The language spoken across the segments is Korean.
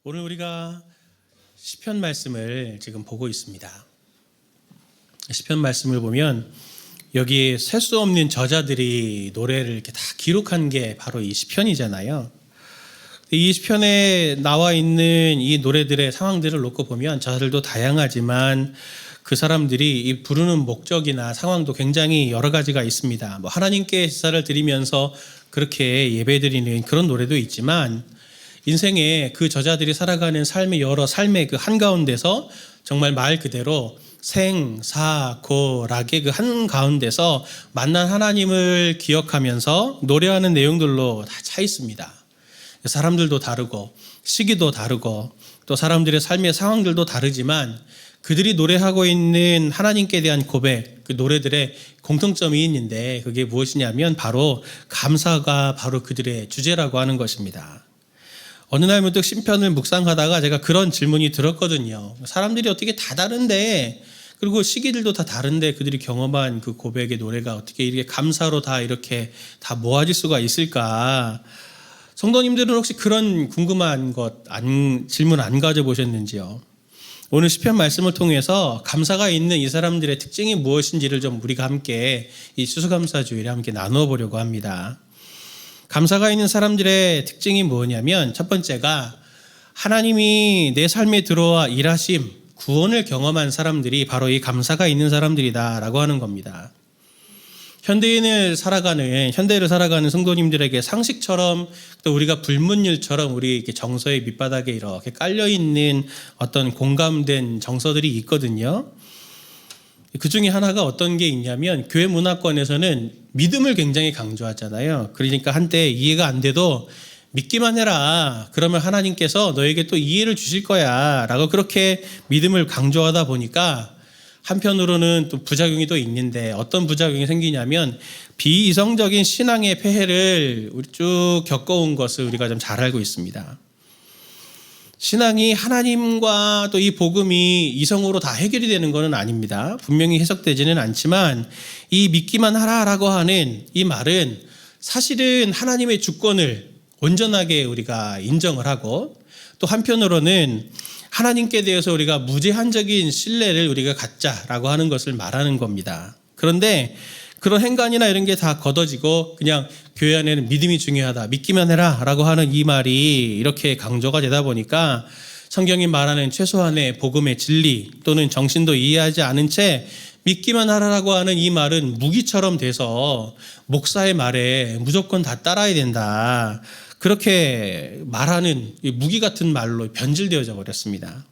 오늘 우리가 시편 말씀을 지금 보고 있습니다. 시편 말씀을 보면 여기 셀 수 없는 저자들이 노래를 이렇게 다 기록한 게 바로 이 시편이잖아요. 이 시편에 나와 있는 이 노래들의 상황들을 놓고 보면 저자들도 다양하지만 그 사람들이 이 부르는 목적이나 상황도 굉장히 여러 가지가 있습니다. 하나님께 제사를 드리면서 그렇게 예배드리는 그런 노래도 있지만 인생에 그 저자들이 살아가는 삶의 여러 삶의 그 한가운데서 정말 말 그대로 생사고락의 그 한가운데서 만난 하나님을 기억하면서 노래하는 내용들로 다 차 있습니다. 사람들도 다르고 시기도 다르고 또 사람들의 삶의 상황들도 다르지만 그들이 노래하고 있는 하나님께 대한 고백, 그 노래들의 공통점이 있는데 그게 무엇이냐면 바로 감사가 바로 그들의 주제라고 하는 것입니다. 어느 날 문득 시편을 묵상하다가 제가 그런 질문이 들었거든요. 사람들이 어떻게 다 다른데 그리고 시기들도 다 다른데 그들이 경험한 그 고백의 노래가 어떻게 이렇게 감사로 다 이렇게 다 모아질 수가 있을까? 성도님들은 혹시 그런 궁금한 질문 안 가져보셨는지요? 오늘 시편 말씀을 통해서 감사가 있는 이 사람들의 특징이 무엇인지를 좀 우리가 함께 이 추수감사주일에 함께 나누어 보려고 합니다. 감사가 있는 사람들의 특징이 뭐냐면 첫 번째가 하나님이 내 삶에 들어와 일하심, 구원을 경험한 사람들이 바로 이 감사가 있는 사람들이다라고 하는 겁니다. 현대를 살아가는 성도님들에게 상식처럼 또 우리가 불문율처럼 우리 이렇게 정서의 밑바닥에 이렇게 깔려있는 어떤 공감된 정서들이 있거든요. 그 중에 하나가 어떤 게 있냐면 교회 문화권에서는 믿음을 굉장히 강조하잖아요. 그러니까 한때 이해가 안 돼도 믿기만 해라. 그러면 하나님께서 너에게 또 이해를 주실 거야. 라고 그렇게 믿음을 강조하다 보니까 한편으로는 또 부작용이 또 있는데 어떤 부작용이 생기냐면 비이성적인 신앙의 폐해를 쭉 겪어온 것을 우리가 좀 잘 알고 있습니다. 신앙이 하나님과 또 이 복음이 이성으로 다 해결이 되는 것은 아닙니다. 분명히 해석되지는 않지만 이 믿기만 하라라고 하는 이 말은 사실은 하나님의 주권을 온전하게 우리가 인정을 하고 또 한편으로는 하나님께 대해서 우리가 무제한적인 신뢰를 우리가 갖자라고 하는 것을 말하는 겁니다. 그런데 그런 행간이나 이런 게 다 걷어지고 그냥 교회 안에는 믿음이 중요하다. 믿기만 해라 라고 하는 이 말이 이렇게 강조가 되다 보니까 성경이 말하는 최소한의 복음의 진리 또는 정신도 이해하지 않은 채 믿기만 하라라고 하는 이 말은 무기처럼 돼서 목사의 말에 무조건 다 따라야 된다. 그렇게 말하는 무기 같은 말로 변질되어져 버렸습니다.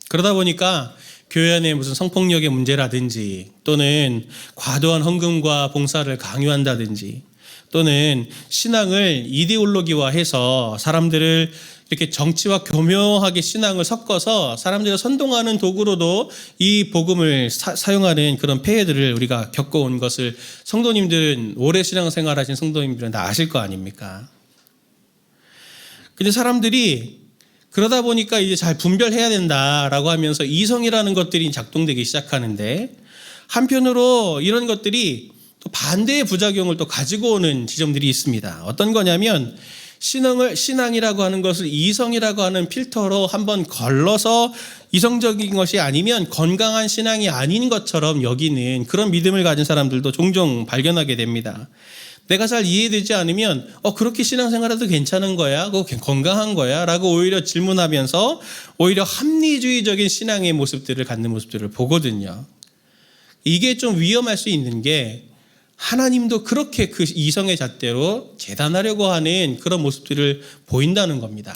그러다 보니까 교회 안에 무슨 성폭력의 문제라든지 또는 과도한 헌금과 봉사를 강요한다든지 또는 신앙을 이데올로기화해서 사람들을 이렇게 정치와 교묘하게 신앙을 섞어서 사람들을 선동하는 도구로도 이 복음을 사용하는 그런 폐해들을 우리가 겪어온 것을 성도님들은 오래 신앙생활하신 성도님들은 다 아실 거 아닙니까? 근데 사람들이 그러다 보니까 이제 잘 분별해야 된다라고 하면서 이성이라는 것들이 작동되기 시작하는데 한편으로 이런 것들이 또 반대의 부작용을 또 가지고 오는 지점들이 있습니다. 어떤 거냐면 신앙이라고 하는 것을 이성이라고 하는 필터로 한번 걸러서 이성적인 것이 아니면 건강한 신앙이 아닌 것처럼 여기는 그런 믿음을 가진 사람들도 종종 발견하게 됩니다. 내가 잘 이해되지 않으면 그렇게 신앙생활해도 괜찮은 거야? 그거 건강한 거야? 라고 오히려 질문하면서 오히려 합리주의적인 신앙의 모습들을 갖는 모습들을 보거든요. 이게 좀 위험할 수 있는 게 하나님도 그렇게 그 이성의 잣대로 재단하려고 하는 그런 모습들을 보인다는 겁니다.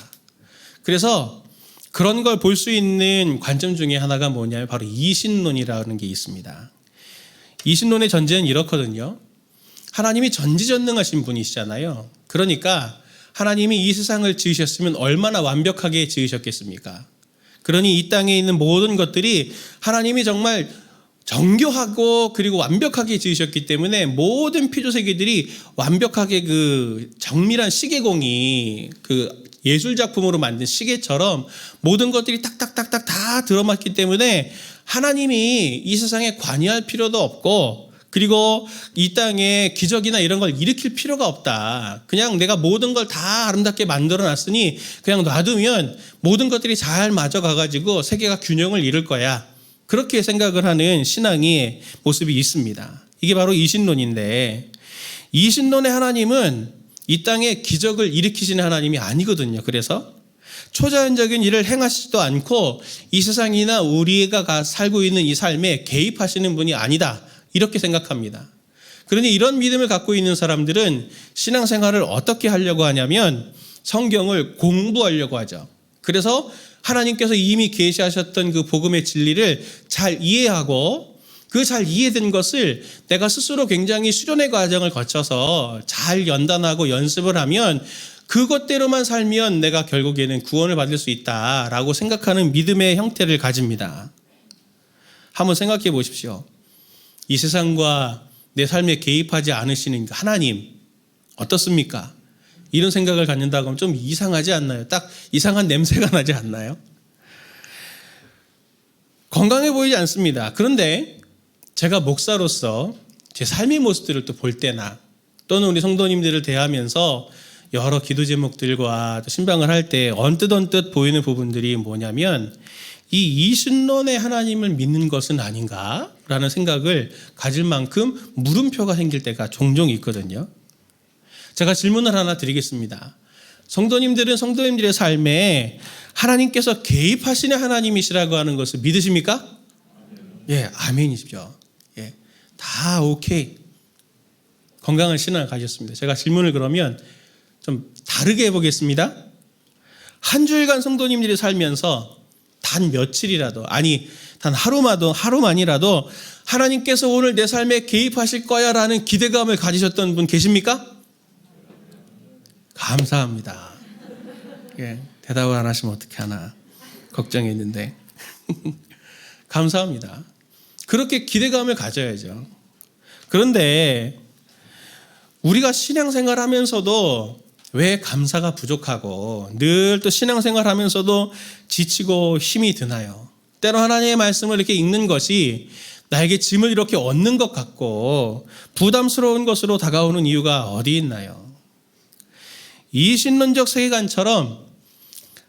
그래서 그런 걸 볼 수 있는 관점 중에 하나가 뭐냐면 바로 이신론이라는 게 있습니다. 이신론의 전제는 이렇거든요. 하나님이 전지전능하신 분이시잖아요. 그러니까 하나님이 이 세상을 지으셨으면 얼마나 완벽하게 지으셨겠습니까? 그러니 이 땅에 있는 모든 것들이 하나님이 정말 정교하고 그리고 완벽하게 지으셨기 때문에 모든 피조세계들이 완벽하게 그 정밀한 시계공이 그 예술작품으로 만든 시계처럼 모든 것들이 딱딱딱딱 다 들어맞기 때문에 하나님이 이 세상에 관여할 필요도 없고 그리고 이 땅에 기적이나 이런 걸 일으킬 필요가 없다. 그냥 내가 모든 걸 다 아름답게 만들어 놨으니 그냥 놔두면 모든 것들이 잘 맞아가가지고 세계가 균형을 이룰 거야. 그렇게 생각을 하는 신앙의 모습이 있습니다. 이게 바로 이신론인데, 이신론의 하나님은 이 땅에 기적을 일으키시는 하나님이 아니거든요. 그래서 초자연적인 일을 행하시지도 않고 이 세상이나 우리가 살고 있는 이 삶에 개입하시는 분이 아니다. 이렇게 생각합니다. 그러니 이런 믿음을 갖고 있는 사람들은 신앙생활을 어떻게 하려고 하냐면 성경을 공부하려고 하죠. 그래서 하나님께서 이미 계시하셨던 그 복음의 진리를 잘 이해하고 그 잘 이해된 것을 내가 스스로 굉장히 수련의 과정을 거쳐서 잘 연단하고 연습을 하면 그것대로만 살면 내가 결국에는 구원을 받을 수 있다라고 생각하는 믿음의 형태를 가집니다. 한번 생각해 보십시오. 이 세상과 내 삶에 개입하지 않으시는 하나님 어떻습니까? 이런 생각을 갖는다고 하면 좀 이상하지 않나요? 딱 이상한 냄새가 나지 않나요? 건강해 보이지 않습니다. 그런데 제가 목사로서 제 삶의 모습들을 또 볼 때나 또는 우리 성도님들을 대하면서 여러 기도 제목들과 신방을 할 때 언뜻 보이는 부분들이 뭐냐면 이 이신론의 하나님을 믿는 것은 아닌가라는 생각을 가질 만큼 물음표가 생길 때가 종종 있거든요. 제가 질문을 하나 드리겠습니다. 성도님들은 성도님들의 삶에 하나님께서 개입하시는 하나님이시라고 하는 것을 믿으십니까? 예, 아멘이십시오. 예, 다 오케이. 건강한 신앙을 가졌습니다. 제가 질문을 그러면 좀 다르게 해보겠습니다. 한 주일간 성도님들이 살면서 단 며칠이라도, 아니 단 하루만이라도 하나님께서 오늘 내 삶에 개입하실 거야 라는 기대감을 가지셨던 분 계십니까? 감사합니다. 예, 대답을 안 하시면 어떻게 하나 걱정했는데 감사합니다. 그렇게 기대감을 가져야죠. 그런데 우리가 신앙생활 하면서도 왜 감사가 부족하고 늘 또 신앙생활 하면서도 지치고 힘이 드나요? 때로 하나님의 말씀을 이렇게 읽는 것이 나에게 짐을 이렇게 얻는 것 같고 부담스러운 것으로 다가오는 이유가 어디 있나요? 이신론적 세계관처럼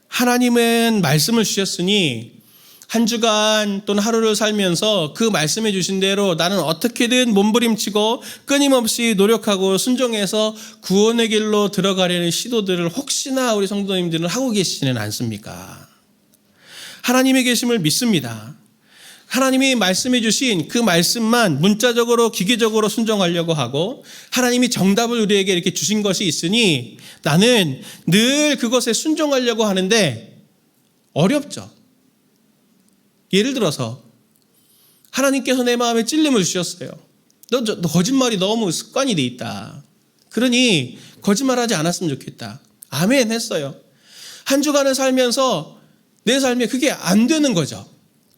하나님은 말씀을 주셨으니 한 주간 또는 하루를 살면서 그 말씀해 주신 대로 나는 어떻게든 몸부림치고 끊임없이 노력하고 순종해서 구원의 길로 들어가려는 시도들을 혹시나 우리 성도님들은 하고 계시지는 않습니까? 하나님의 계심을 믿습니다. 하나님이 말씀해 주신 그 말씀만 문자적으로 기계적으로 순종하려고 하고 하나님이 정답을 우리에게 이렇게 주신 것이 있으니 나는 늘 그것에 순종하려고 하는데 어렵죠. 예를 들어서 하나님께서 내 마음에 찔림을 주셨어요. 너 거짓말이 너무 습관이 돼 있다. 그러니 거짓말하지 않았으면 좋겠다. 아멘 했어요. 한 주간을 살면서 내 삶에 그게 안 되는 거죠.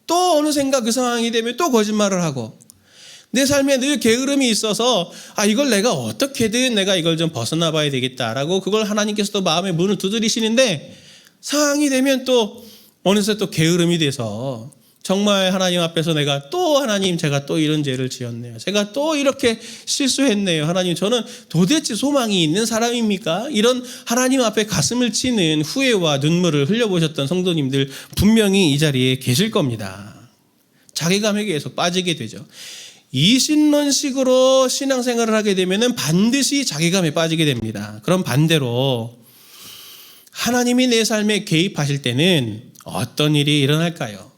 또 어느샌가 그 상황이 되면 또 거짓말을 하고 내 삶에 늘 게으름이 있어서 이걸 내가 어떻게든 내가 이걸 좀 벗어나 봐야 되겠다라고 그걸 하나님께서도 마음의 문을 두드리시는데 상황이 되면 또 어느새 또 게으름이 돼서 정말 하나님 앞에서 내가 또 하나님 제가 또 이런 죄를 지었네요. 제가 또 이렇게 실수했네요. 하나님 저는 도대체 소망이 있는 사람입니까? 이런 하나님 앞에 가슴을 치는 후회와 눈물을 흘려보셨던 성도님들 분명히 이 자리에 계실 겁니다. 자괴감에 계속 빠지게 되죠. 이신론식으로 신앙생활을 하게 되면 반드시 자괴감에 빠지게 됩니다. 그럼 반대로 하나님이 내 삶에 개입하실 때는 어떤 일이 일어날까요?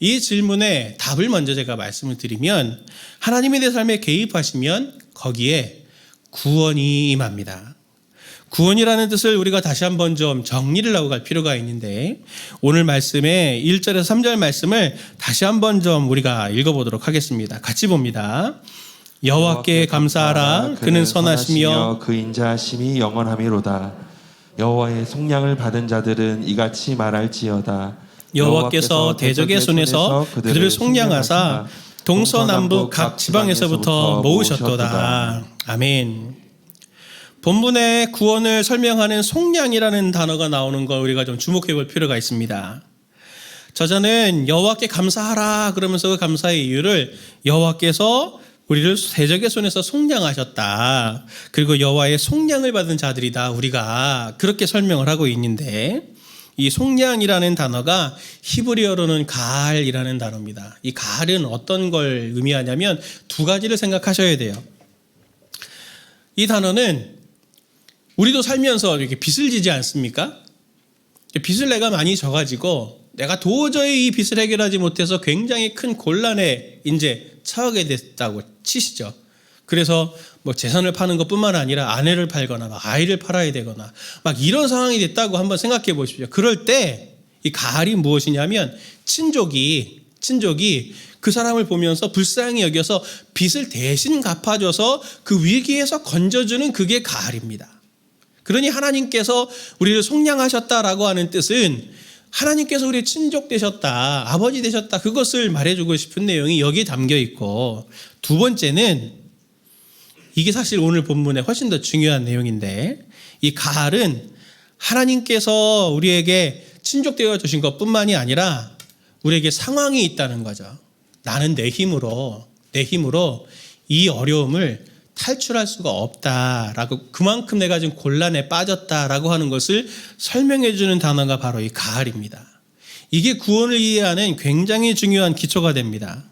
이 질문에 답을 먼저 제가 말씀을 드리면 하나님이 내 삶에 개입하시면 거기에 구원이 임합니다. 구원이라는 뜻을 우리가 다시 한번 좀 정리를 하고 갈 필요가 있는데 오늘 말씀의 1절에서 3절 말씀을 다시 한번 좀 우리가 읽어보도록 하겠습니다. 같이 봅니다. 여호와께 감사하라. 그는 선하시며 그 인자하심이 영원하미로다. 여호와의 속량을 받은 자들은 이같이 말할지어다. 여호와께서 대적의 손에서 그들을 속량하사 동서남북 각 지방에서부터 모으셨도다. 아멘. 본문의 구원을 설명하는 속량이라는 단어가 나오는 걸 우리가 좀 주목해 볼 필요가 있습니다. 저자는 여호와께 감사하라 그러면서 그 감사의 이유를 여호와께서 우리를 세적의 손에서 속량하셨다. 그리고 여호와의 속량을 받은 자들이다. 우리가 그렇게 설명을 하고 있는데 이 속량이라는 단어가 히브리어로는 가알이라는 단어입니다. 이 가알은 어떤 걸 의미하냐면 두 가지를 생각하셔야 돼요. 이 단어는 우리도 살면서 이렇게 빚을 지지 않습니까? 빚을 내가 많이 져가지고 내가 도저히 이 빚을 해결하지 못해서 굉장히 큰 곤란에 이제 처하게 됐다고 치시죠. 그래서 뭐 재산을 파는 것뿐만 아니라 아내를 팔거나 막 아이를 팔아야 되거나 막 이런 상황이 됐다고 한번 생각해 보십시오. 그럴 때 이 가알이 무엇이냐면 친족이 그 사람을 보면서 불쌍히 여겨서 빚을 대신 갚아줘서 그 위기에서 건져주는 그게 가알입니다. 그러니 하나님께서 우리를 속량하셨다라고 하는 뜻은 하나님께서 우리의 친족 되셨다, 아버지 되셨다, 그것을 말해주고 싶은 내용이 여기에 담겨 있고, 두 번째는 이게 사실 오늘 본문에 훨씬 더 중요한 내용인데, 이 가알은 하나님께서 우리에게 친족 되어 주신 것뿐만이 아니라 우리에게 상황이 있다는 거죠. 나는 내 힘으로 이 어려움을 탈출할 수가 없다라고, 그만큼 내가 지금 곤란에 빠졌다라고 하는 것을 설명해 주는 단어가 바로 이 가알입니다. 이게 구원을 이해하는 굉장히 중요한 기초가 됩니다.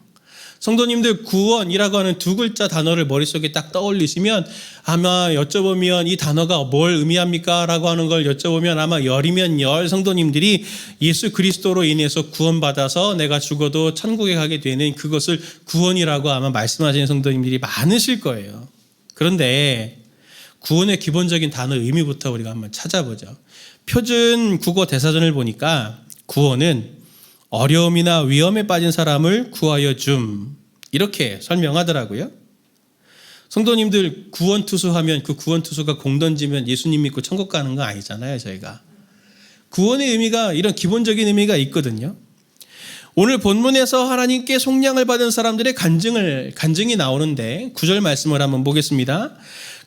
성도님들, 구원이라고 하는 두 글자 단어를 머릿속에 딱 떠올리시면 아마 여쭤보면 이 단어가 뭘 의미합니까? 라고 하는 걸 여쭤보면 아마 열이면 열 성도님들이 예수 그리스도로 인해서 구원받아서 내가 죽어도 천국에 가게 되는 그것을 구원이라고 아마 말씀하시는 성도님들이 많으실 거예요. 그런데 구원의 기본적인 단어 의미부터 우리가 한번 찾아보죠. 표준 국어 대사전을 보니까 구원은 어려움이나 위험에 빠진 사람을 구하여 줌, 이렇게 설명하더라고요. 성도님들, 구원투수 하면 그 구원투수가 공 던지면 예수님 믿고 천국 가는 거 아니잖아요, 저희가. 구원의 의미가, 이런 기본적인 의미가 있거든요. 오늘 본문에서 하나님께 속량을 받은 사람들의 간증이 나오는데 9절 말씀을 한번 보겠습니다.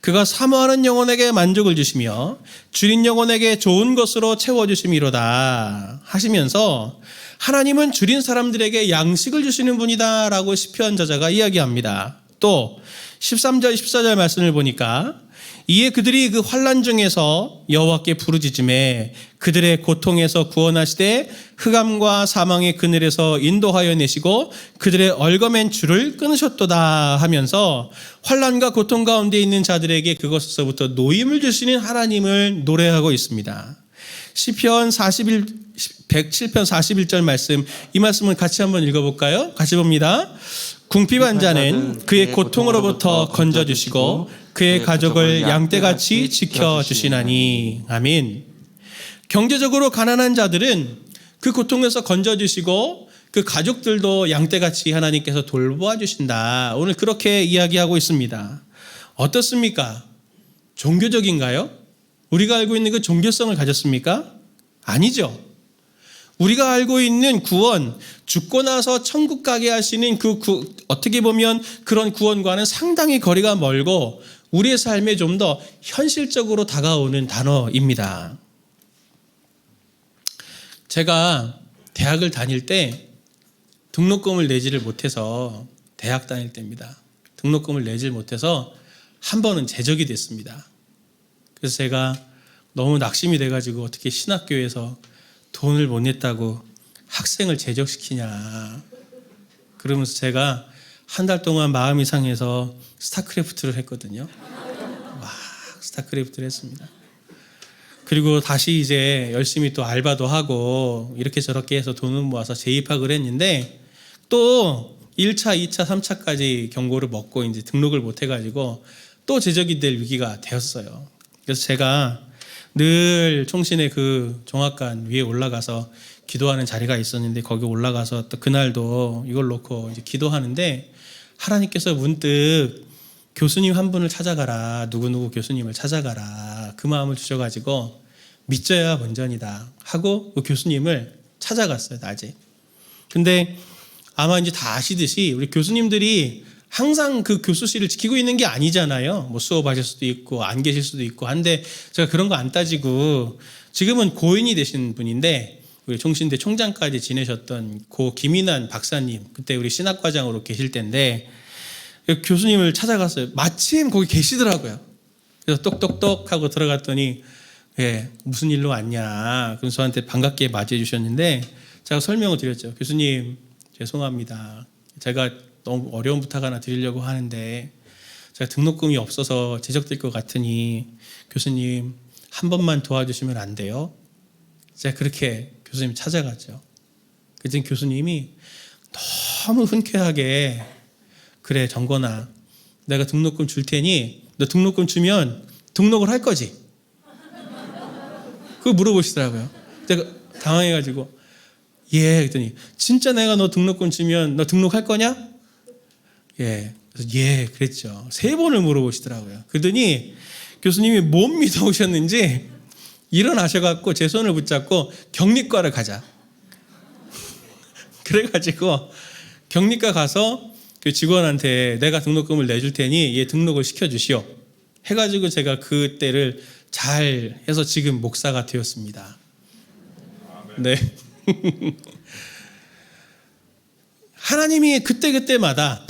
그가 사모하는 영혼에게 만족을 주시며 줄인 영혼에게 좋은 것으로 채워주심이로다 하시면서 하나님은 줄인 사람들에게 양식을 주시는 분이다 라고 시편 저자가 이야기합니다. 또 13절 14절 말씀을 보니까 이에 그들이 그 환난 중에서 여호와께 부르짖음에 그들의 고통에서 구원하시되 흑암과 사망의 그늘에서 인도하여 내시고 그들의 얽어맨 줄을 끊으셨도다 하면서 환난과 고통 가운데 있는 자들에게 그것에서부터 노임을 주시는 하나님을 노래하고 있습니다. 시편 107편 41절 말씀, 이 말씀을 같이 한번 읽어볼까요? 같이 봅니다. 궁핍한 자는 그의 고통으로부터 건져주시고 그의 가족을 양떼같이 지켜주시나니. 아멘. 경제적으로 가난한 자들은 그 고통에서 건져주시고 그 가족들도 양떼같이 하나님께서 돌보아 주신다. 오늘 그렇게 이야기하고 있습니다. 어떻습니까? 종교적인가요? 우리가 알고 있는 그 종교성을 가졌습니까? 아니죠. 우리가 알고 있는 구원, 죽고 나서 천국 가게 하시는 어떻게 보면 그런 구원과는 상당히 거리가 멀고 우리의 삶에 좀 더 현실적으로 다가오는 단어입니다. 제가 대학을 다닐 때 등록금을 내지를 못해서, 대학 다닐 때입니다. 등록금을 내지를 못해서 한 번은 제적이 됐습니다. 그래서 제가 너무 낙심이 돼가지고 어떻게 신학교에서 돈을 못 냈다고 학생을 제적시키냐. 그러면서 제가 한 달 동안 마음이 상해서 스타크래프트를 했거든요. 막 스타크래프트를 했습니다. 그리고 다시 이제 열심히 또 알바도 하고 이렇게 저렇게 해서 돈을 모아서 재입학을 했는데 또 1차, 2차, 3차까지 경고를 먹고 이제 등록을 못 해가지고 또 제적이 될 위기가 되었어요. 그래서 제가 늘 총신의 그 종합관 위에 올라가서 기도하는 자리가 있었는데 거기 올라가서 또 그날도 이걸 놓고 이제 기도하는데 하나님께서 문득 교수님 한 분을 찾아가라, 누구누구 교수님을 찾아가라, 그 마음을 주셔가지고 믿져야 본전이다 하고 그 교수님을 찾아갔어요, 낮에. 근데 아마 이제 다 아시듯이 우리 교수님들이 항상 그 교수실을 지키고 있는 게 아니잖아요. 뭐 수업하실 수도 있고 안 계실 수도 있고 한데 제가 그런 거 안 따지고 지금은 고인이 되신 분인데 우리 총신대 총장까지 지내셨던 고 김인환 박사님, 그때 우리 신학과장으로 계실 때인데 교수님을 찾아갔어요. 마침 거기 계시더라고요. 그래서 똑똑똑 하고 들어갔더니 예, 무슨 일로 왔냐. 그래서 저한테 반갑게 맞이해 주셨는데 제가 설명을 드렸죠. 교수님 죄송합니다. 제가 너무 어려운 부탁 하나 드리려고 하는데 제가 등록금이 없어서 제적될 것 같으니 교수님 한 번만 도와주시면 안 돼요? 제가 그렇게 교수님 찾아갔죠. 그랬더니 교수님이 너무 흔쾌하게 그래 정건아 내가 등록금 줄 테니 너 등록금 주면 등록을 할 거지? 그거 물어보시더라고요. 제가 당황해가지고 예 그랬더니 진짜 내가 너 등록금 주면 너 등록할 거냐? 예, 그래서 예 그랬죠. 3번을 물어보시더라고요. 그러더니 교수님이 못 믿어오셨는지 일어나셔갖고 제 손을 붙잡고 격리과를 가자. 그래가지고 격리과 가서 그 직원한테 내가 등록금을 내줄 테니 얘 등록을 시켜주시오. 해가지고 제가 그때를 잘 해서 지금 목사가 되었습니다. 네. 하나님이 그때그때마다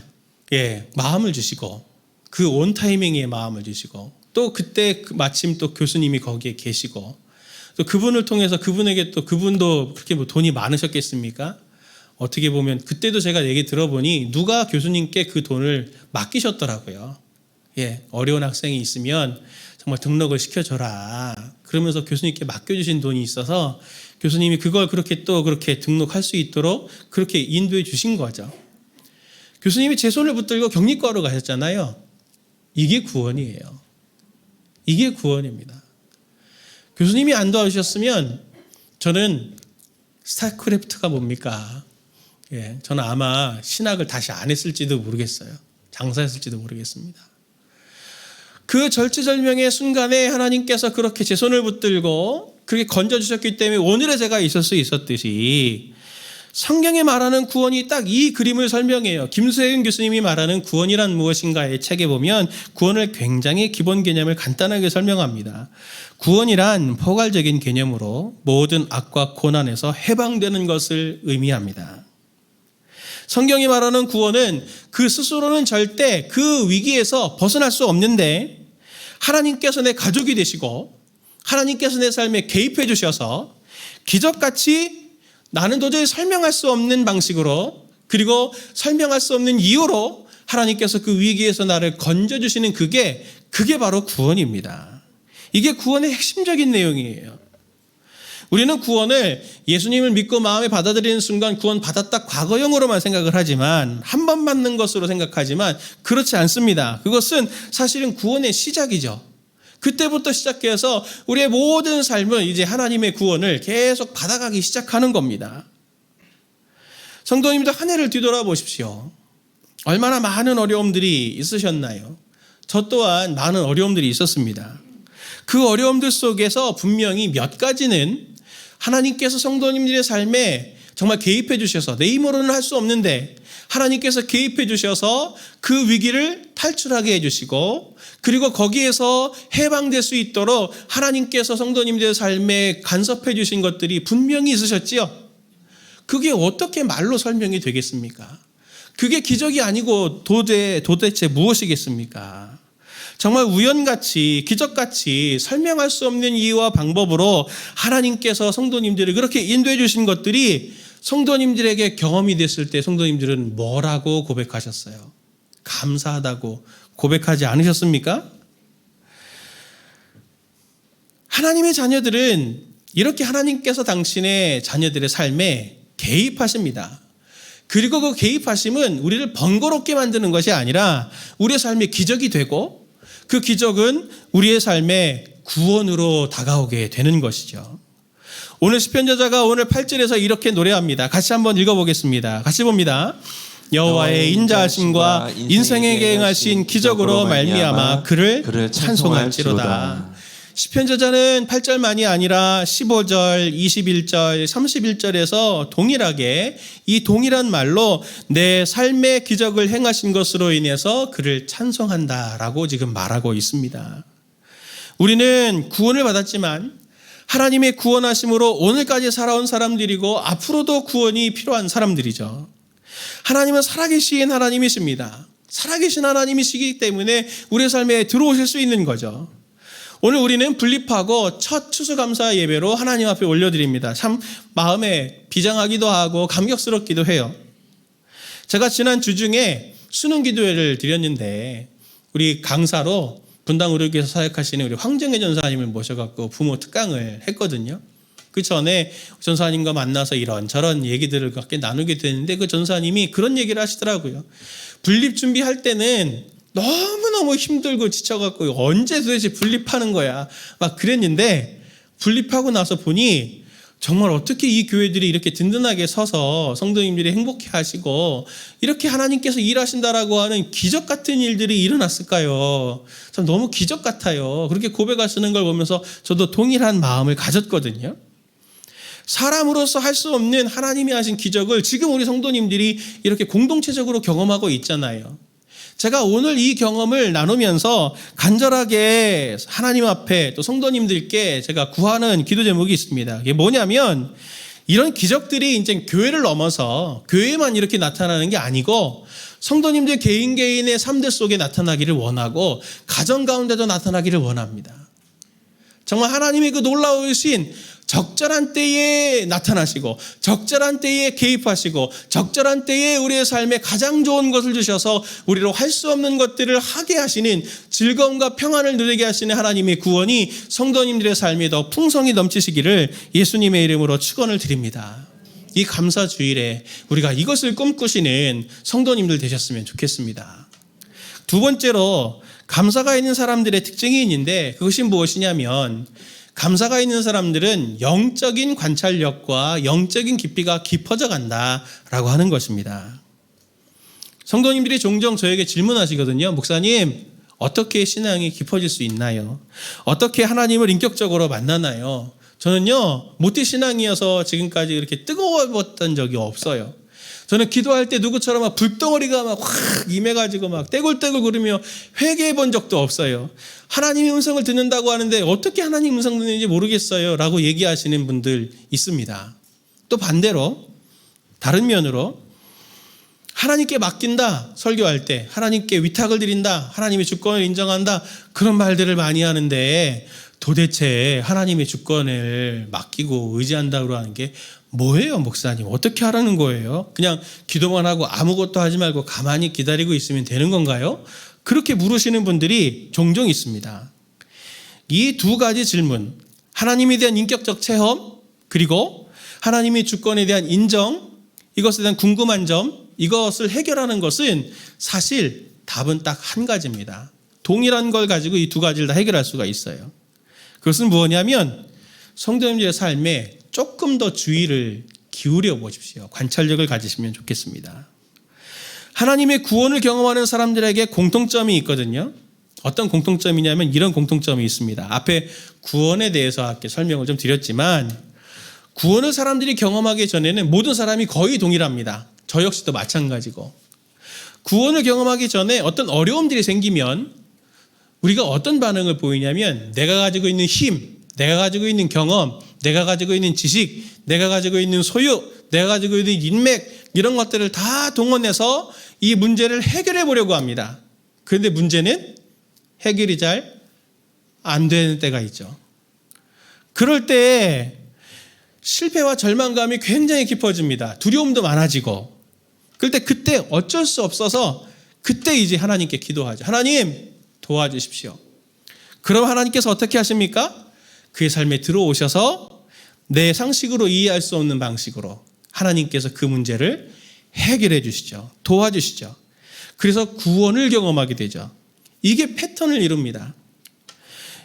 예, 마음을 주시고 그 온 타이밍에 마음을 주시고 또 그때 마침 또 교수님이 거기에 계시고 또 그분을 통해서 그분에게 또 그분도 그렇게 뭐 돈이 많으셨겠습니까? 어떻게 보면 그때도 제가 얘기 들어보니 누가 교수님께 그 돈을 맡기셨더라고요. 예, 어려운 학생이 있으면 정말 등록을 시켜줘라. 그러면서 교수님께 맡겨주신 돈이 있어서 교수님이 그걸 그렇게 또 그렇게 등록할 수 있도록 그렇게 인도해 주신 거죠. 교수님이 제 손을 붙들고 격리과로 가셨잖아요. 이게 구원이에요. 이게 구원입니다. 교수님이 안 도와주셨으면 저는 스타크래프트가 뭡니까? 예, 저는 아마 신학을 다시 안 했을지도 모르겠어요. 장사했을지도 모르겠습니다. 그 절체절명의 순간에 하나님께서 그렇게 제 손을 붙들고 그렇게 건져주셨기 때문에 오늘의 제가 있을 수 있었듯이 성경에 말하는 구원이 딱 이 그림을 설명해요. 김수혜은 교수님이 말하는 구원이란 무엇인가의 책에 보면 구원을 굉장히 기본 개념을 간단하게 설명합니다. 구원이란 포괄적인 개념으로 모든 악과 고난에서 해방되는 것을 의미합니다. 성경이 말하는 구원은 그 스스로는 절대 그 위기에서 벗어날 수 없는데 하나님께서 내 가족이 되시고 하나님께서 내 삶에 개입해 주셔서 기적같이 나는 도저히 설명할 수 없는 방식으로 그리고 설명할 수 없는 이유로 하나님께서 그 위기에서 나를 건져주시는 그게 바로 구원입니다. 이게 구원의 핵심적인 내용이에요. 우리는 구원을 예수님을 믿고 마음에 받아들이는 순간 구원 받았다 과거형으로만 생각을 하지만 한 번 받는 것으로 생각하지만 그렇지 않습니다. 그것은 사실은 구원의 시작이죠. 그때부터 시작해서 우리의 모든 삶은 이제 하나님의 구원을 계속 받아가기 시작하는 겁니다. 성도님들 한 해를 뒤돌아보십시오. 얼마나 많은 어려움들이 있으셨나요? 저 또한 많은 어려움들이 있었습니다. 그 어려움들 속에서 분명히 몇 가지는 하나님께서 성도님들의 삶에 정말 개입해 주셔서 내 힘으로는 할 수 없는데 하나님께서 개입해 주셔서 그 위기를 탈출하게 해주시고 그리고 거기에서 해방될 수 있도록 하나님께서 성도님들의 삶에 간섭해 주신 것들이 분명히 있으셨지요. 그게 어떻게 말로 설명이 되겠습니까? 그게 기적이 아니고 도대체 무엇이겠습니까? 정말 우연같이 기적같이 설명할 수 없는 이유와 방법으로 하나님께서 성도님들을 그렇게 인도해 주신 것들이 성도님들에게 경험이 됐을 때 성도님들은 뭐라고 고백하셨어요? 감사하다고 고백하지 않으셨습니까? 하나님의 자녀들은 이렇게 하나님께서 당신의 자녀들의 삶에 개입하십니다. 그리고 그 개입하심은 우리를 번거롭게 만드는 것이 아니라 우리의 삶에 기적이 되고 그 기적은 우리의 삶에 구원으로 다가오게 되는 것이죠. 오늘 시편 저자가 오늘 8절에서 이렇게 노래합니다. 같이 한번 읽어보겠습니다. 같이 봅니다. 여호와의 인자하심과 인생에게 행하신 기적으로 말미암아 그를 찬송할지로다. 시편 저자는 8절만이 아니라 15절, 21절, 31절에서 동일하게 이 동일한 말로 내 삶의 기적을 행하신 것으로 인해서 그를 찬송한다라고 지금 말하고 있습니다. 우리는 구원을 받았지만 하나님의 구원하심으로 오늘까지 살아온 사람들이고 앞으로도 구원이 필요한 사람들이죠. 하나님은 살아계신 하나님이십니다. 살아계신 하나님이시기 때문에 우리의 삶에 들어오실 수 있는 거죠. 오늘 우리는 분립하고 첫 추수감사 예배로 하나님 앞에 올려드립니다. 참 마음에 비장하기도 하고 감격스럽기도 해요. 제가 지난 주 중에 수능 기도회를 드렸는데 우리 강사로 분당 의료교에서 사역하시는 우리 황정혜 전사님을 모셔갖고 부모 특강을 했거든요. 그 전에 전사님과 만나서 이런저런 얘기들을 갖게 나누게 됐는데 그 전사님이 그런 얘기를 하시더라고요. 분립 준비할 때는 너무너무 힘들고 지쳐갖고 언제 도대체 분립하는 거야 막 그랬는데 분립하고 나서 보니 정말 어떻게 이 교회들이 이렇게 든든하게 서서 성도님들이 행복해 하시고 이렇게 하나님께서 일하신다라고 하는 기적 같은 일들이 일어났을까요? 참 너무 기적 같아요. 그렇게 고백하시는 걸 보면서 저도 동일한 마음을 가졌거든요. 사람으로서 할 수 없는 하나님이 하신 기적을 지금 우리 성도님들이 이렇게 공동체적으로 경험하고 있잖아요. 제가 오늘 이 경험을 나누면서 간절하게 하나님 앞에 또 성도님들께 제가 구하는 기도 제목이 있습니다. 이게 뭐냐면 이런 기적들이 이제 교회를 넘어서 교회만 이렇게 나타나는 게 아니고 성도님들 개인 개인의 삶들 속에 나타나기를 원하고 가정 가운데도 나타나기를 원합니다. 정말 하나님의 그 놀라우신 적절한 때에 나타나시고 적절한 때에 개입하시고 적절한 때에 우리의 삶에 가장 좋은 것을 주셔서 우리로 할 수 없는 것들을 하게 하시는 즐거움과 평안을 누리게 하시는 하나님의 구원이 성도님들의 삶에 더 풍성히 넘치시기를 예수님의 이름으로 축원을 드립니다. 이 감사 주일에 우리가 이것을 꿈꾸시는 성도님들 되셨으면 좋겠습니다. 두 번째로 감사가 있는 사람들의 특징이 있는데 그것이 무엇이냐면 감사가 있는 사람들은 영적인 관찰력과 영적인 깊이가 깊어져 간다라고 하는 것입니다. 성도님들이 종종 저에게 질문하시거든요. 목사님, 어떻게 신앙이 깊어질 수 있나요? 어떻게 하나님을 인격적으로 만나나요? 저는요, 모태신앙이어서 지금까지 이렇게 뜨거워봤던 적이 없어요. 저는 기도할 때 누구처럼 막 불덩어리가 막 확 임해가지고 막 떼굴떼굴 구르며 회개해 본 적도 없어요. 하나님의 음성을 듣는다고 하는데 어떻게 하나님 음성 듣는지 모르겠어요 라고 얘기하시는 분들 있습니다. 또 반대로 다른 면으로 하나님께 맡긴다 설교할 때 하나님께 위탁을 드린다 하나님의 주권을 인정한다 그런 말들을 많이 하는데 도대체 하나님의 주권을 맡기고 의지한다고 하는 게 뭐예요, 목사님? 어떻게 하라는 거예요? 그냥 기도만 하고 아무것도 하지 말고 가만히 기다리고 있으면 되는 건가요? 그렇게 물으시는 분들이 종종 있습니다. 이 두 가지 질문, 하나님에 대한 인격적 체험, 그리고 하나님의 주권에 대한 인정, 이것에 대한 궁금한 점, 이것을 해결하는 것은 사실 답은 딱 한 가지입니다. 동일한 걸 가지고 이 두 가지를 다 해결할 수가 있어요. 그것은 무엇이냐면 성도님들의 삶에 조금 더 주의를 기울여 보십시오. 관찰력을 가지시면 좋겠습니다. 하나님의 구원을 경험하는 사람들에게 공통점이 있거든요. 어떤 공통점이냐면 이런 공통점이 있습니다. 앞에 구원에 대해서 이렇게 설명을 좀 드렸지만 구원을 사람들이 경험하기 전에는 모든 사람이 거의 동일합니다. 저 역시도 마찬가지고 구원을 경험하기 전에 어떤 어려움들이 생기면 우리가 어떤 반응을 보이냐면 내가 가지고 있는 힘, 내가 가지고 있는 경험, 내가 가지고 있는 지식, 내가 가지고 있는 소유, 내가 가지고 있는 인맥 이런 것들을 다 동원해서 이 문제를 해결해 보려고 합니다. 그런데 문제는 해결이 잘 안 되는 때가 있죠. 그럴 때 실패와 절망감이 굉장히 깊어집니다. 두려움도 많아지고 그럴 때 그때 어쩔 수 없어서 그때 이제 하나님께 기도하죠. 하나님 도와주십시오. 그럼 하나님께서 어떻게 하십니까? 그의 삶에 들어오셔서 내 상식으로 이해할 수 없는 방식으로 하나님께서 그 문제를 해결해 주시죠. 도와주시죠. 그래서 구원을 경험하게 되죠. 이게 패턴을 이룹니다.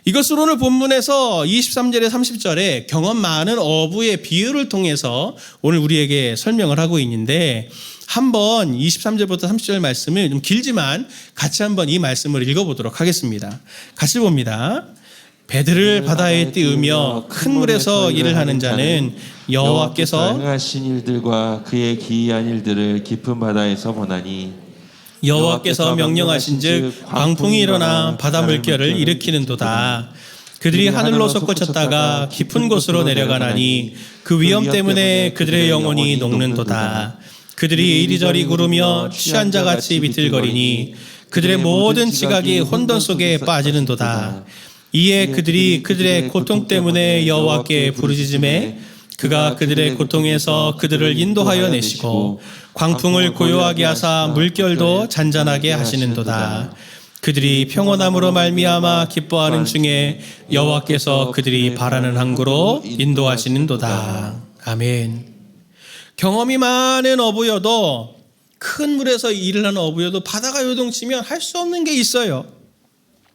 이것을 오늘 본문에서 23절에 30절에 경험 많은 어부의 비유를 통해서 오늘 우리에게 설명을 하고 있는데 한번 23절부터 30절 말씀을 좀 길지만 같이 한번 이 말씀을 읽어보도록 하겠습니다. 같이 봅니다. 배들을 바다에 띄우며 큰 물에서 일을 하는 자는 여호와께서 행하신 일들과 그의 기이한 일들을 깊은 바다에서 보나니 여호와께서 명령하신즉 광풍이 일어나 바다 물결을 일으키는도다. 그들이 하늘로 솟구쳤다가 깊은 곳으로 내려가나니 그 위험 때문에 그들의 영혼이 녹는도다. 그들이 이리저리 구르며 취한 자같이 비틀거리니 그들의 모든 지각이 혼돈 속에 빠지는도다. 이에 그들이 그들의 고통 때문에 여호와께 부르짖음에 그가 그들의 고통에서 그들을 인도하여 내시고 광풍을 고요하게 하사 물결도 잔잔하게 하시는도다. 그들이 평온함으로 말미암아 기뻐하는 중에 여호와께서 그들이 바라는 항구로 인도하시는도다. 아멘. 경험이 많은 어부여도, 큰 물에서 일을 하는 어부여도 바다가 요동치면 할 수 없는 게 있어요.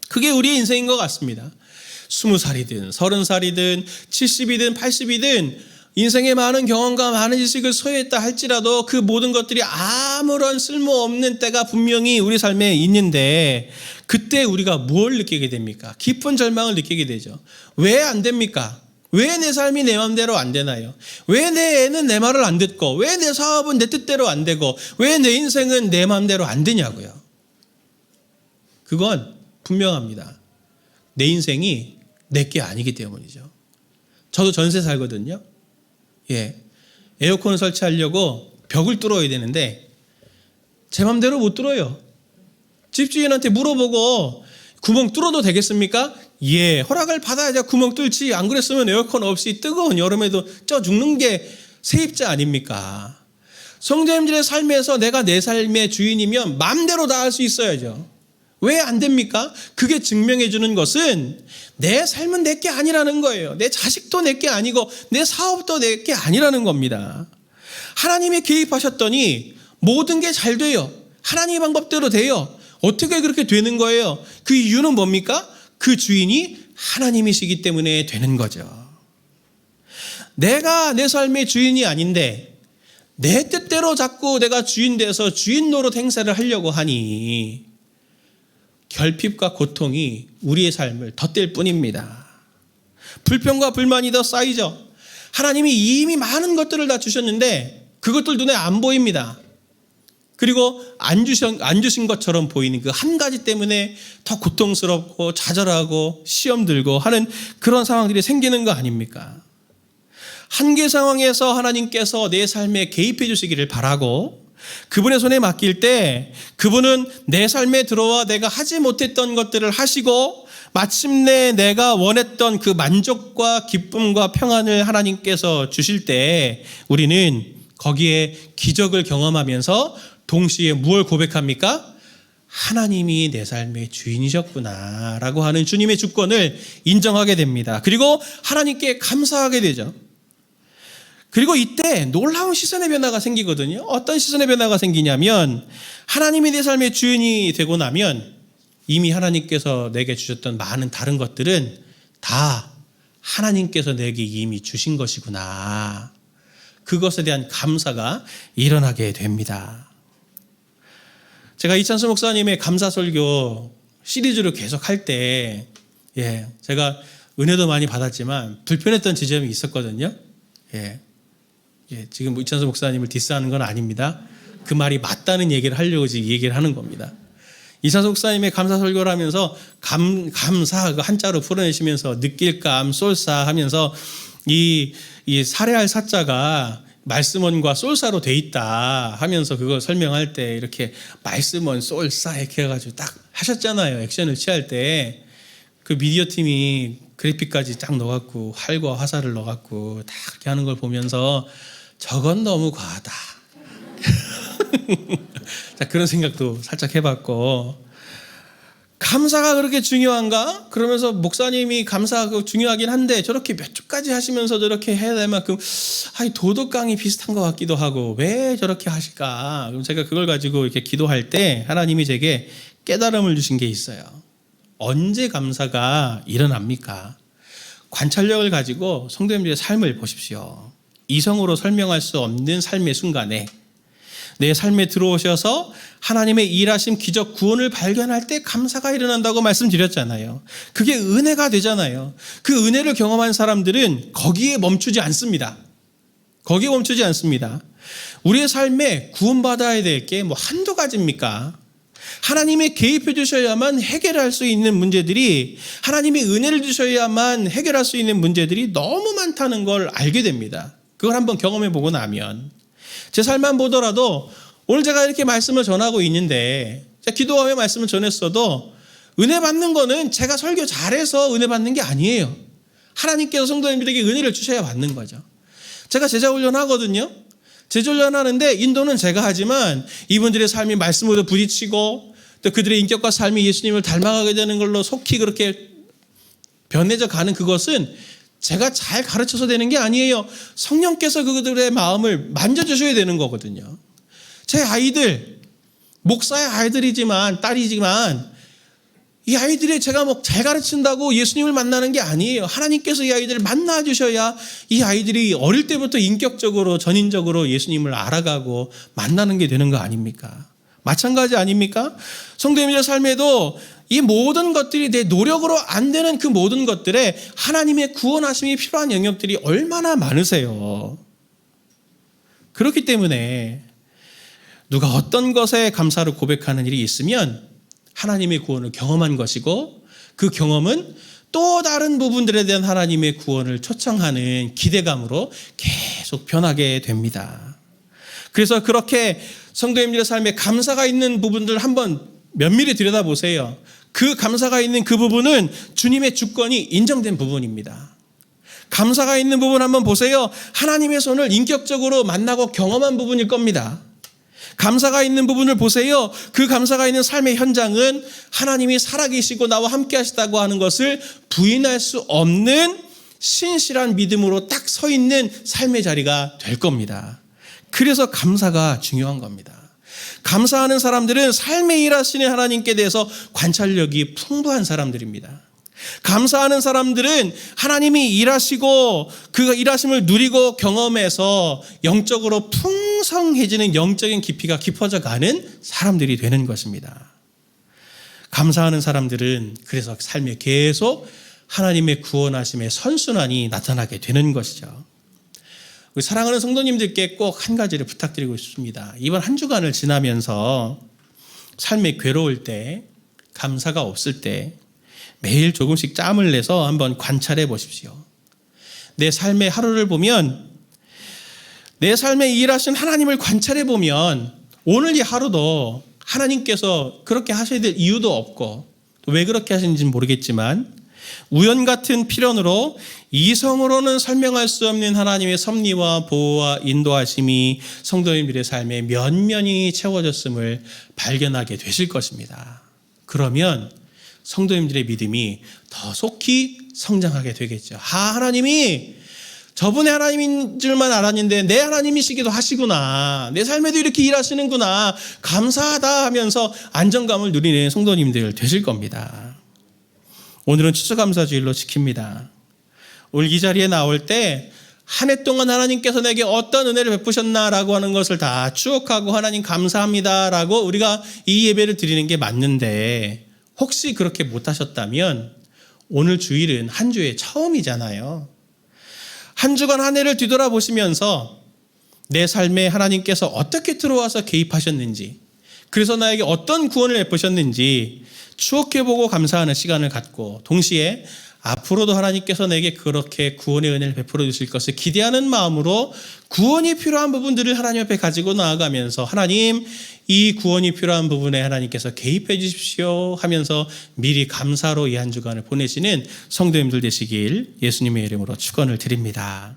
그게 우리의 인생인 것 같습니다. 20살이든 30살이든 70이든 80이든 인생의 많은 경험과 많은 지식을 소유했다 할지라도 그 모든 것들이 아무런 쓸모없는 때가 분명히 우리 삶에 있는데, 그때 우리가 뭘 느끼게 됩니까? 깊은 절망을 느끼게 되죠. 왜 안 됩니까? 왜 내 삶이 내 마음대로 안 되나요? 왜 내 애는 내 말을 안 듣고, 왜 내 사업은 내 뜻대로 안 되고, 왜 내 인생은 내 마음대로 안 되냐고요. 그건 분명합니다. 내 인생이 내게 아니기 때문이죠. 저도 전세 살거든요. 에어컨을 설치하려고 벽을 뚫어야 되는데 제 맘대로 못 뚫어요. 집주인한테 물어보고 구멍 뚫어도 되겠습니까? 허락을 받아야 제가 구멍 뚫지, 안 그랬으면 에어컨 없이 뜨거운 여름에도 쪄 죽는 게 세입자 아닙니까? 성도님들의 삶에서 내가 내 삶의 주인이면 마음대로 다 할 수 있어야죠. 왜 안 됩니까? 그게 증명해 주는 것은 내 삶은 내게 아니라는 거예요. 내 자식도 내게 아니고 내 사업도 내게 아니라는 겁니다. 하나님이 개입하셨더니 모든 게 잘 돼요. 하나님의 방법대로 돼요. 어떻게 그렇게 되는 거예요? 그 이유는 뭡니까? 그 주인이 하나님이시기 때문에 되는 거죠. 내가 내 삶의 주인이 아닌데 내 뜻대로 자꾸 내가 주인 돼서 주인 노릇 행사를 하려고 하니 결핍과 고통이 우리의 삶을 덧댈 뿐입니다. 불평과 불만이 더 쌓이죠. 하나님이 이미 많은 것들을 다 주셨는데 그것들 눈에 안 보입니다. 그리고 안 주신 것처럼 보이는 그 한 가지 때문에 더 고통스럽고 좌절하고 시험 들고 하는 그런 상황들이 생기는 거 아닙니까? 한계 상황에서 하나님께서 내 삶에 개입해 주시기를 바라고, 그분의 손에 맡길 때 그분은 내 삶에 들어와 내가 하지 못했던 것들을 하시고 마침내 내가 원했던 그 만족과 기쁨과 평안을 하나님께서 주실 때 우리는 거기에 기적을 경험하면서 동시에 무엇을 고백합니까? 하나님이 내 삶의 주인이셨구나 라고 하는 주님의 주권을 인정하게 됩니다. 그리고 하나님께 감사하게 되죠. 그리고 이때 놀라운 시선의 변화가 생기거든요. 어떤 시선의 변화가 생기냐면, 하나님이 내 삶의 주인이 되고 나면 이미 하나님께서 내게 주셨던 많은 다른 것들은 다 하나님께서 내게 이미 주신 것이구나, 그것에 대한 감사가 일어나게 됩니다. 제가 이찬수 목사님의 감사설교 시리즈를 계속 할 때 제가 은혜도 많이 받았지만 불편했던 지점이 있었거든요. 지금 이찬수 목사님을 디스하는 건 아닙니다. 그 말이 맞다는 얘기를 하려고 지금 얘기를 하는 겁니다. 이찬수 목사님의 감사 설교를 하면서 감사 그 한자로 풀어내시면서 느낄감, 쏠사 하면서 이 살해할 사자가 말씀원과 쏠사로 돼 있다 하면서 그걸 설명할 때 이렇게 말씀원, 쏠사 이렇게 해가지고 딱 하셨잖아요. 액션을 취할 때 그 미디어 팀이 그래픽까지 쫙 넣어갖고 활과 화살을 넣어갖고 딱 이렇게 하는 걸 보면서 저건 너무 과하다. 자, 그런 생각도 살짝 해봤고, 감사가 그렇게 중요한가? 그러면서 목사님이 감사가 중요하긴 한데 저렇게 몇 주까지 하시면서 저렇게 해야 될 만큼 도덕강이 비슷한 것 같기도 하고 왜 저렇게 하실까? 그럼 제가 그걸 가지고 이렇게 기도할 때 하나님이 제게 깨달음을 주신 게 있어요. 언제 감사가 일어납니까? 관찰력을 가지고 성도님들의 삶을 보십시오. 이성으로 설명할 수 없는 삶의 순간에 내 삶에 들어오셔서 하나님의 일하심, 기적, 구원을 발견할 때 감사가 일어난다고 말씀드렸잖아요. 그게 은혜가 되잖아요. 그 은혜를 경험한 사람들은 거기에 멈추지 않습니다. 거기에 멈추지 않습니다. 우리의 삶에 구원받아야 될 게 뭐 한두 가지입니까? 하나님이 개입해 주셔야만 해결할 수 있는 문제들이, 하나님이 은혜를 주셔야만 해결할 수 있는 문제들이 너무 많다는 걸 알게 됩니다. 그걸 한번 경험해 보고 나면. 제 삶만 보더라도 오늘 제가 이렇게 말씀을 전하고 있는데, 제가 기도하며 말씀을 전했어도 은혜 받는 거는 제가 설교 잘해서 은혜 받는 게 아니에요. 하나님께서 성도님들에게 은혜를 주셔야 받는 거죠. 제가 제자 훈련하거든요. 제자 훈련하는데 인도는 제가 하지만 이분들의 삶이 말씀으로 부딪히고 또 그들의 인격과 삶이 예수님을 닮아가게 되는 걸로 속히 그렇게 변해져 가는 그것은 제가 잘 가르쳐서 되는 게 아니에요. 성령께서 그들의 마음을 만져주셔야 되는 거거든요. 제 아이들, 목사의 아이들이지만, 딸이지만 이 아이들이 제가 뭐 잘 가르친다고 예수님을 만나는 게 아니에요. 하나님께서 이 아이들을 만나주셔야 이 아이들이 어릴 때부터 인격적으로, 전인적으로 예수님을 알아가고 만나는 게 되는 거 아닙니까? 마찬가지 아닙니까? 성도님들의 삶에도 이 모든 것들이 내 노력으로 안 되는 그 모든 것들에 하나님의 구원하심이 필요한 영역들이 얼마나 많으세요. 그렇기 때문에 누가 어떤 것에 감사를 고백하는 일이 있으면 하나님의 구원을 경험한 것이고 그 경험은 또 다른 부분들에 대한 하나님의 구원을 초청하는 기대감으로 계속 변하게 됩니다. 그래서 그렇게 성도님들의 삶에 감사가 있는 부분들 한번 면밀히 들여다보세요. 그 감사가 있는 그 부분은 주님의 주권이 인정된 부분입니다. 감사가 있는 부분 한번 보세요. 하나님의 손을 인격적으로 만나고 경험한 부분일 겁니다. 감사가 있는 부분을 보세요. 그 감사가 있는 삶의 현장은 하나님이 살아계시고 나와 함께 하시다고 하는 것을 부인할 수 없는 신실한 믿음으로 딱 서 있는 삶의 자리가 될 겁니다. 그래서 감사가 중요한 겁니다. 감사하는 사람들은 삶에 일하시는 하나님께 대해서 관찰력이 풍부한 사람들입니다. 감사하는 사람들은 하나님이 일하시고 그 일하심을 누리고 경험해서 영적으로 풍성해지는 영적인 깊이가 깊어져 가는 사람들이 되는 것입니다. 감사하는 사람들은 그래서 삶에 계속 하나님의 구원하심의 선순환이 나타나게 되는 것이죠. 우리 사랑하는 성도님들께 꼭 한 가지를 부탁드리고 싶습니다. 이번 한 주간을 지나면서 삶에 괴로울 때, 감사가 없을 때 매일 조금씩 짬을 내서 한번 관찰해 보십시오. 내 삶의 하루를 보면, 내 삶에 일하신 하나님을 관찰해 보면 오늘 이 하루도 하나님께서 그렇게 하셔야 될 이유도 없고 또 왜 그렇게 하시는지는 모르겠지만 우연 같은 필연으로 이성으로는 설명할 수 없는 하나님의 섭리와 보호와 인도하심이 성도님들의 삶에 면면히 채워졌음을 발견하게 되실 것입니다. 그러면 성도님들의 믿음이 더 속히 성장하게 되겠죠. 하나님이 저분의 하나님인 줄만 알았는데 내 하나님이시기도 하시구나. 내 삶에도 이렇게 일하시는구나. 감사하다 하면서 안정감을 누리는 성도님들 되실 겁니다. 오늘은 추수감사주일로 지킵니다. 오늘 이 자리에 나올 때 한 해 동안 하나님께서 내게 어떤 은혜를 베푸셨나라고 하는 것을 다 추억하고 하나님 감사합니다라고 우리가 이 예배를 드리는 게 맞는데 혹시 그렇게 못하셨다면 오늘 주일은 한 주의 처음이잖아요. 한 주간 한 해를 뒤돌아보시면서 내 삶에 하나님께서 어떻게 들어와서 개입하셨는지, 그래서 나에게 어떤 구원을 베푸셨는지 추억해보고 감사하는 시간을 갖고 동시에 앞으로도 하나님께서 내게 그렇게 구원의 은혜를 베풀어 주실 것을 기대하는 마음으로 구원이 필요한 부분들을 하나님 앞에 가지고 나아가면서 하나님, 이 구원이 필요한 부분에 하나님께서 개입해 주십시오 하면서 미리 감사로 이 한 주간을 보내시는 성도님들 되시길 예수님의 이름으로 축원을 드립니다.